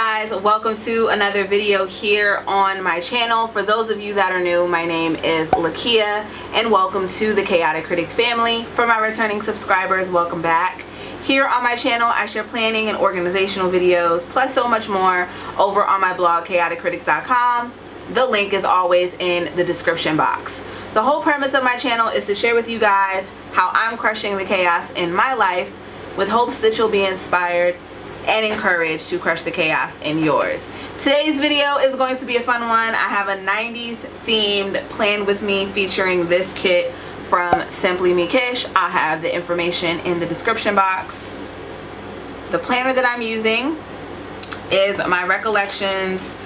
guys, welcome to another video here on my channel. For those of you that are new, my name is Lakia and welcome to the Chaotic Critic family. For my returning subscribers, welcome back. Here on my channel, I share planning and organizational videos, plus so much more over on my blog, chaoticcritic.com. The link is always in the description box. The whole premise of my channel is to share with you guys how I'm crushing the chaos in my life with hopes that you'll be inspired and encouraged to crush the chaos in yours. Today's video is going to be a fun one. I have a 90s themed plan with me featuring this kit from Simply Me Kish. I'll have the information in the description box. The planner that I'm using is my Recollections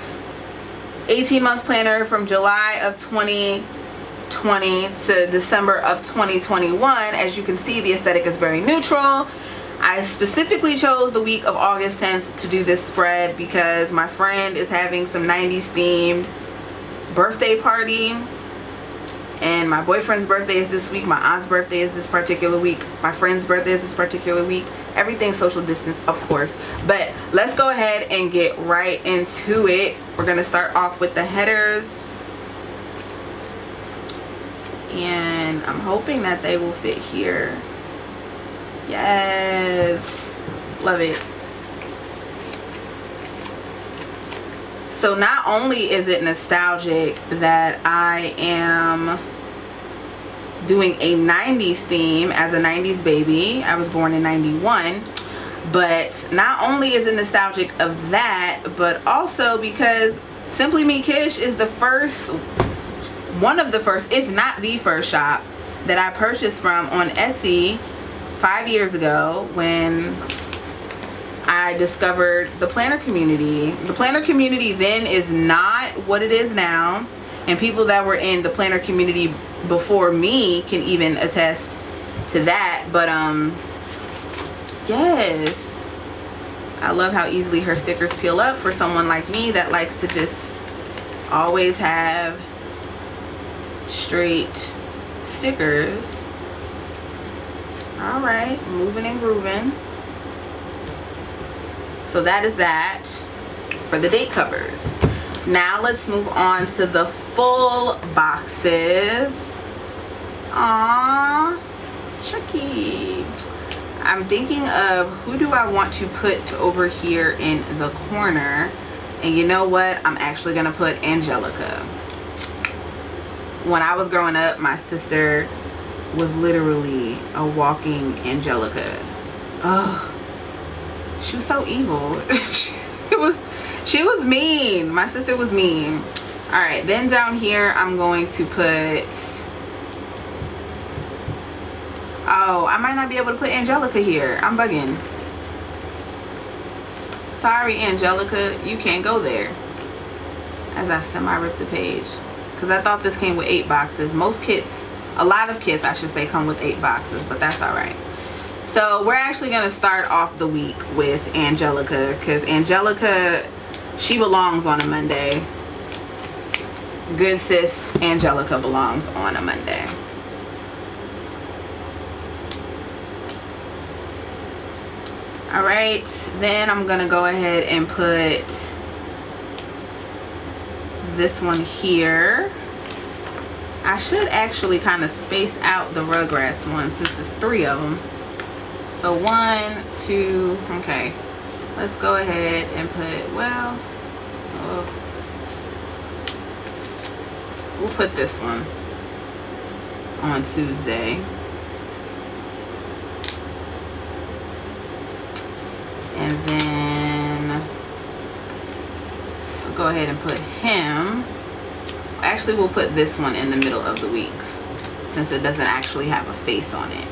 18-month planner from July of 2020 to December of 2021. As you can see, the aesthetic is very neutral. I specifically chose the week of August 10th to do this spread because my friend is having some 90s themed birthday party, and my boyfriend's birthday is this week, my aunt's birthday is this particular week, my friend's birthday is this particular week. Everything's social distance, of course, but let's go ahead and get right into it. We're gonna start off with the headers, and I'm hoping that they will fit here. Yes, love it. So not only is it nostalgic that I am doing a 90s theme as a 90s baby, I was born in 91, but not only is it nostalgic of that, but also because Simply Me Kish is the first, one of the first, if not the first shop that I purchased from on Etsy 5 years ago when I discovered the planner community. The planner community then is not what it is now, and people that were in the planner community before me can even attest to that. But yes, I love how easily her stickers peel up for someone like me that likes to just always have straight stickers. All right, moving and grooving. So that is that for the date covers. Now let's move on to the full boxes. Aww, Chucky. I'm thinking of who do I want to put over here in the corner, and you know what? I'm actually gonna put Angelica. When I was growing up, my sister was literally a walking Angelica. Oh, she was so evil. she was mean. My sister was mean. All right, then down here I'm going to put, oh, I might not be able to put Angelica here. I'm bugging. Sorry, Angelica, you can't go there. As I semi-rip the page, because I thought this came with 8 boxes. Most kits, a lot of kits I should say, come with 8 boxes, but that's all right. So we're actually going to start off the week with Angelica, because Angelica, she belongs on a Monday. Good sis Angelica belongs on a Monday. All right, then I'm going to go ahead and put this one here. I should actually kind of space out the Rugrats one since it's 3 of them. So 1, 2, okay. Let's go ahead and put, well, we'll put this one on Tuesday. And then we'll go ahead and put him. Actually, we'll put this one in the middle of the week since it doesn't actually have a face on it.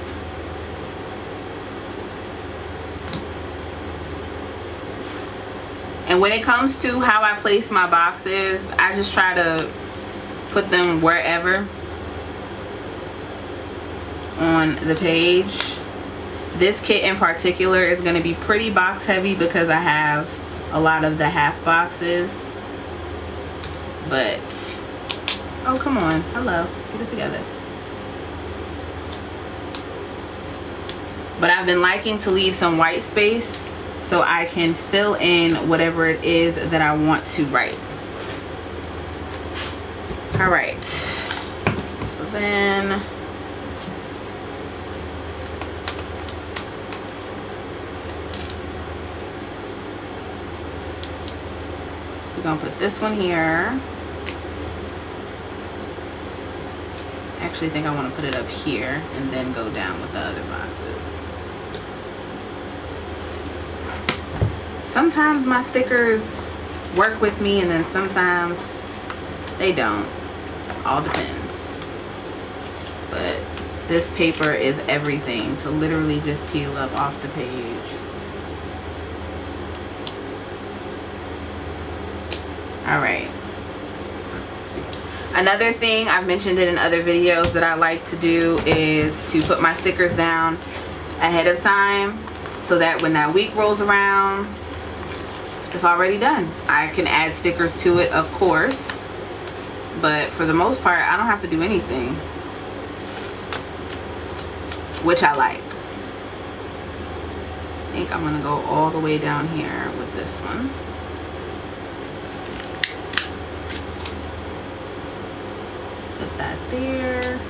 And when it comes to how I place my boxes, I just try to put them wherever on the page. This kit in particular is going to be pretty box heavy because I have a lot of the half boxes. But, oh, come on. Hello. Get it together. But I've been liking to leave some white space so I can fill in whatever it is that I want to write. All right, so then we're gonna put this one here. I actually think I want to put it up here and then go down with the other boxes. Sometimes my stickers work with me and then sometimes they don't. All depends. But this paper is everything to literally just peel up off the page. All right. Another thing, I've mentioned it in other videos, that I like to do is to put my stickers down ahead of time so that when that week rolls around, it's already done. I can add stickers to it, of course, but for the most part, I don't have to do anything, which I like. I think I'm gonna go all the way down here with this one. Put that there.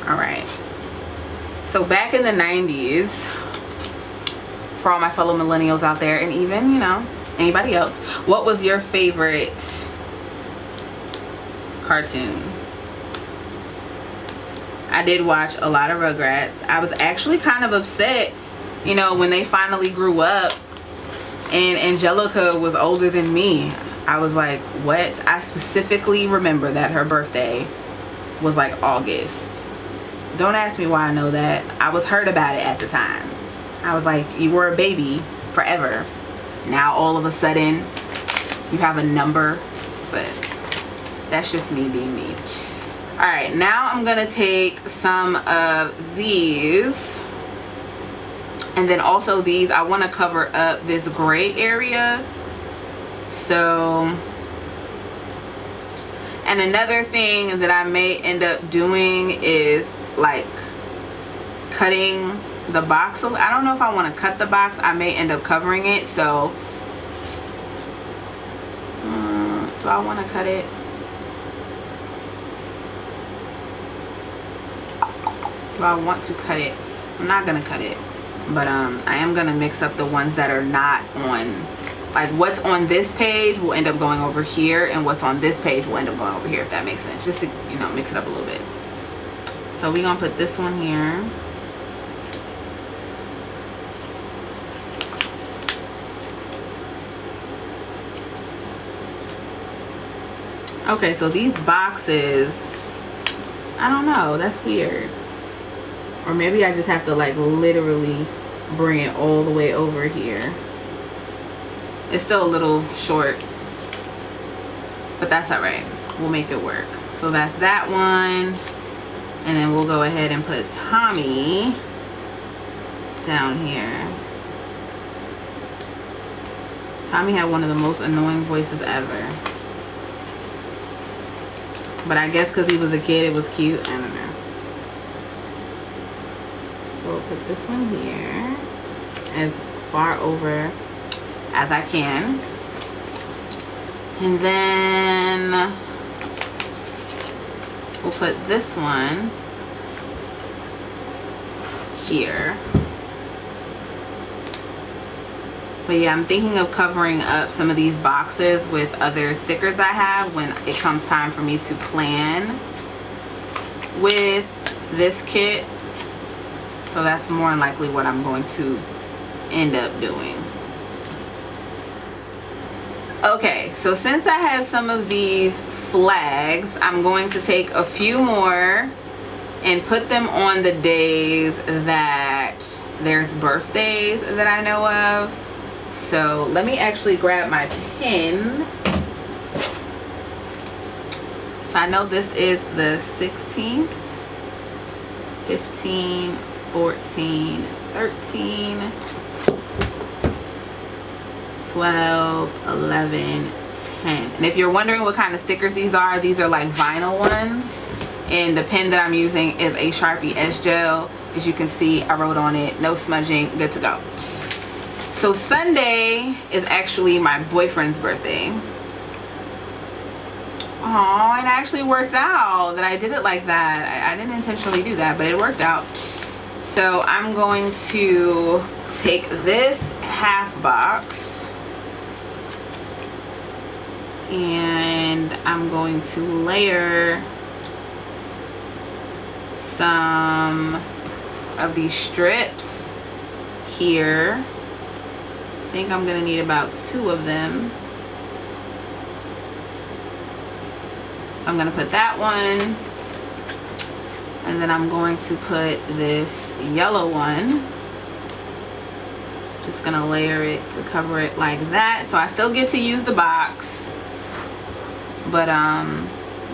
All right. So back in the 90s, for all my fellow millennials out there, and even, you know, anybody else, what was your favorite cartoon? I did watch a lot of Rugrats. I was actually kind of upset, you know, when they finally grew up and Angelica was older than me. I was like, what? I specifically remember that her birthday was like August. Don't ask me why I know that. I was hurt about it at the time. I was like, you were a baby forever. Now all of a sudden you have a number. But that's just me being me. All right, now I'm gonna take some of these, and then also these, I want to cover up this gray area. So, and another thing that I may end up doing is like cutting the box. I don't know if I want to cut the box. I may end up covering it. So do I want to cut it? Do I want to cut it? I'm not gonna cut it, but I am gonna mix up the ones that are not on, like what's on this page will end up going over here, and what's on this page will end up going over here, if that makes sense, just to, you know, mix it up a little bit. So we're gonna put this one here. Okay, so these boxes, I don't know, that's weird. Or maybe I just have to like literally bring it all the way over here. It's still a little short, but that's all right. We'll make it work. So that's that one. And then we'll go ahead and put Tommy down here. Tommy had one of the most annoying voices ever. But I guess because he was a kid, it was cute. I don't know. So we'll put this one here as far over as I can. And then we'll put this one here. But yeah, I'm thinking of covering up some of these boxes with other stickers I have when it comes time for me to plan with this kit. So that's more than likely what I'm going to end up doing. Okay, so since I have some of these flags, I'm going to take a few more and put them on the days that there's birthdays that I know of. So let me actually grab my pen. So I know this is the 16th, 15, 14, 13, 12, 11, 10. And if you're wondering what kind of stickers these are like vinyl ones. And the pen that I'm using is a Sharpie S Gel. As you can see, I wrote on it, no smudging, good to go. So Sunday is actually my boyfriend's birthday. Oh, it actually worked out that I did it like that. I didn't intentionally do that, but it worked out. So I'm going to take this half box and I'm going to layer some of these strips here. I think I'm gonna need about 2 of them. I'm gonna put that one, and then I'm going to put this yellow one. Just gonna layer it to cover it like that, so I still get to use the box. But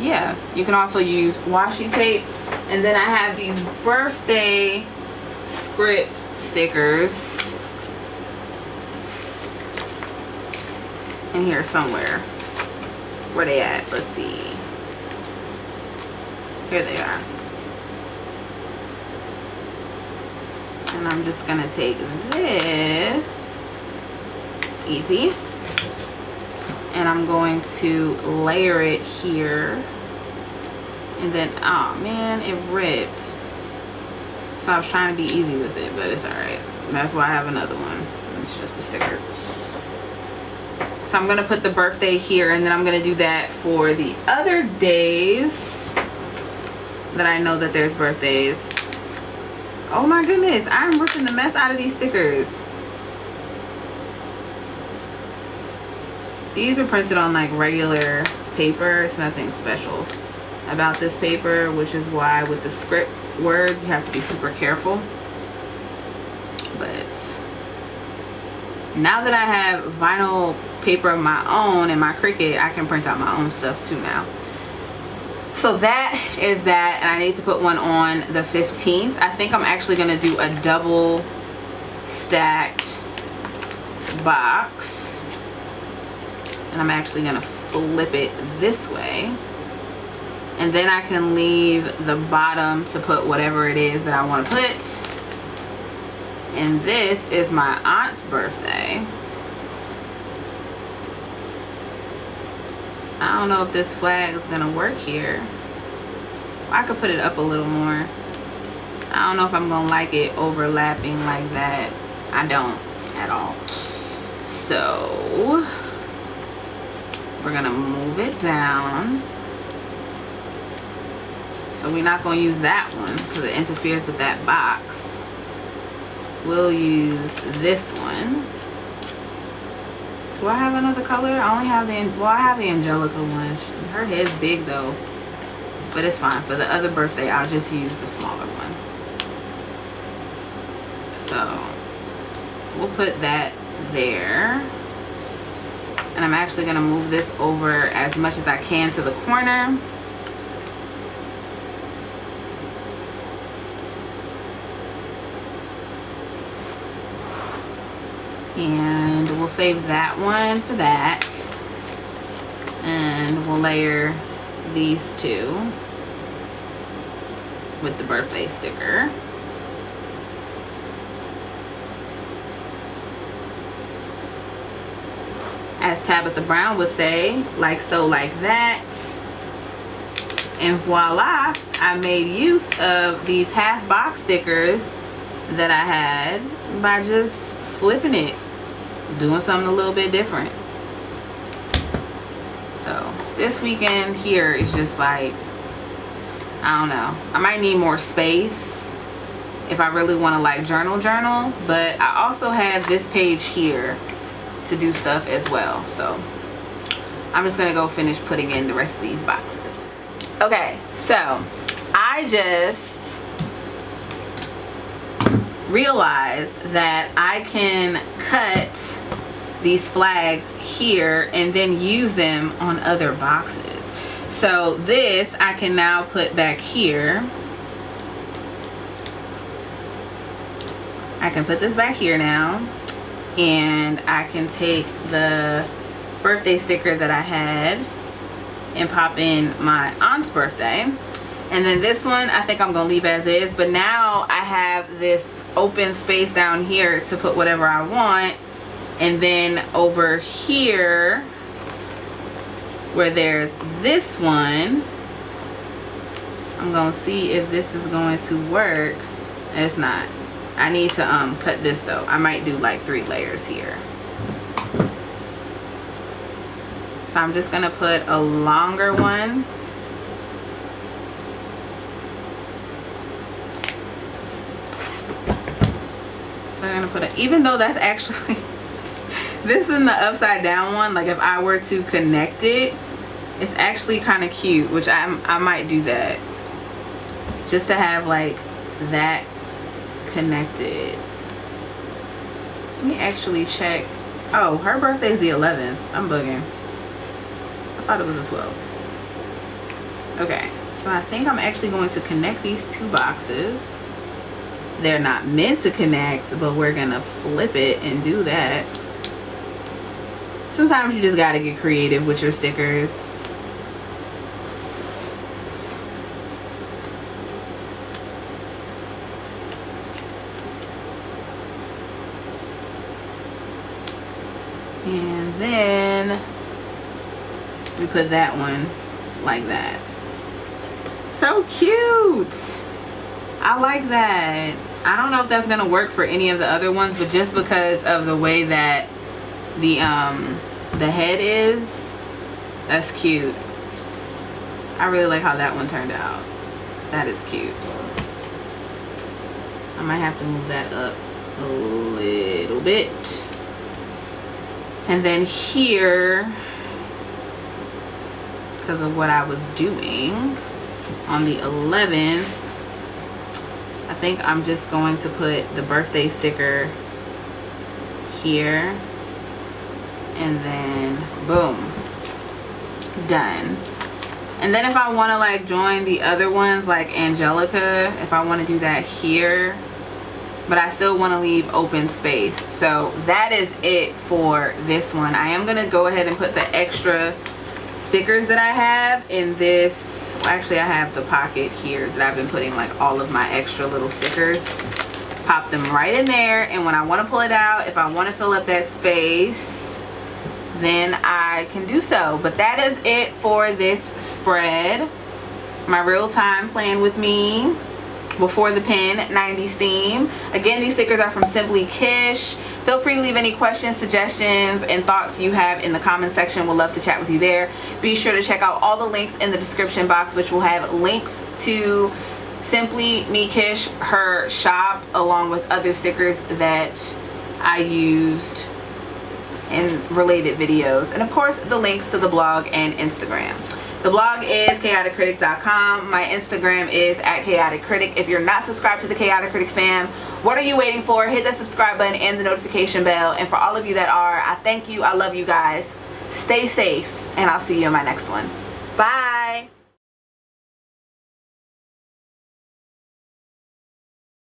yeah, you can also use washi tape. And then I have these birthday script stickers in here somewhere. Where they at? Let's see. Here they are. And I'm just gonna take this, easy, and I'm going to layer it here. And then, oh man, it ripped. So I was trying to be easy with it, but it's alright. That's why I have another one. It's just a sticker. So I'm gonna put the birthday here, and then I'm gonna do that for the other days that I know that there's birthdays. Oh my goodness, I'm ripping the mess out of these stickers. These are printed on like regular paper. It's nothing special about this paper, which is why with the script words you have to be super careful. But now that I have vinyl paper of my own in my Cricut, I can print out my own stuff too now. So that is that, and I need to put one on the 15th. I think I'm actually gonna do a double stacked box, and I'm actually gonna flip it this way. And then I can leave the bottom to put whatever it is that I want to put. And this is my aunt's birthday. I don't know if this flag is gonna work here. I could put it up a little more. I don't know if I'm gonna like it overlapping like that. I don't at all. So we're gonna move it down. So we're not going to use that one because it interferes with that box. We'll use this one. Do I have another color? I only have I have the Angelica one. Her head's big though. But it's fine. For the other birthday, I'll just use the smaller one. So we'll put that there. And I'm actually going to move this over as much as I can to the corner. And we'll save that one for that, and we'll layer these 2 with the birthday sticker. As Tabitha Brown would say, like so, like that. And voila, I made use of these half box stickers that I had by just flipping it, doing something a little bit different. So this weekend here is just like, I don't know, I might need more space if I really want to like journal, but I also have this page here to do stuff as well. So I'm just gonna go finish putting in the rest of these boxes. Okay, so I just realized that I can cut these flags here and then use them on other boxes. So this I can now put back here. I can put this back here now, and I can take the birthday sticker that I had and pop in my aunt's birthday. And then this one I think I'm gonna leave as is, but now I have this open space down here to put whatever I want. And then over here where there's this one, I'm gonna see if this is going to work. It's not. I need to cut this though. I might do like 3 layers here. So I'm just gonna put a longer one. So I'm gonna put it, even though that's actually this is the upside down one, like if I were to connect it, it's actually kind of cute, which I might do that just to have like that connected. Let me actually check. Oh, her birthday's the 11th. I'm bugging. I thought it was the 12th. Okay, so I think I'm actually going to connect these 2 boxes. They're not meant to connect, but we're gonna flip it and do that. Sometimes you just gotta get creative with your stickers. And then we put that one like that. So cute. I like that. I don't know if that's gonna work for any of the other ones, but just because of the way that the head is, that's cute. I really like how that one turned out. That is cute. I might have to move that up a little bit. And then here, because of what I was doing on the 11th, I think I'm just going to put the birthday sticker here, and then boom, done. And then if I want to like join the other ones like Angelica, if I want to do that here, but I still want to leave open space. So that is it for this one. I am gonna go ahead and put the extra stickers that I have in this. Well, actually I have the pocket here that I've been putting like all of my extra little stickers. Pop them right in there, and when I want to pull it out, if I want to fill up that space, then I can do so. But that is it for this spread. My real time playing with me before the pen 90s theme. Again, these stickers are from Simply Kish. Feel free to leave any questions, suggestions, and thoughts you have in the comment section. We'll love to chat with you there. Be sure to check out all the links in the description box, which will have links to Simply Me Kish, her shop, along with other stickers that I used in related videos, and of course the links to the blog and Instagram. The blog is chaoticcritic.com. My Instagram is @chaoticcritic. If you're not subscribed to the Chaotic Critic fam, what are you waiting for? Hit that subscribe button and the notification bell. And for all of you that are, I thank you. I love you guys. Stay safe, and I'll see you in my next one. Bye.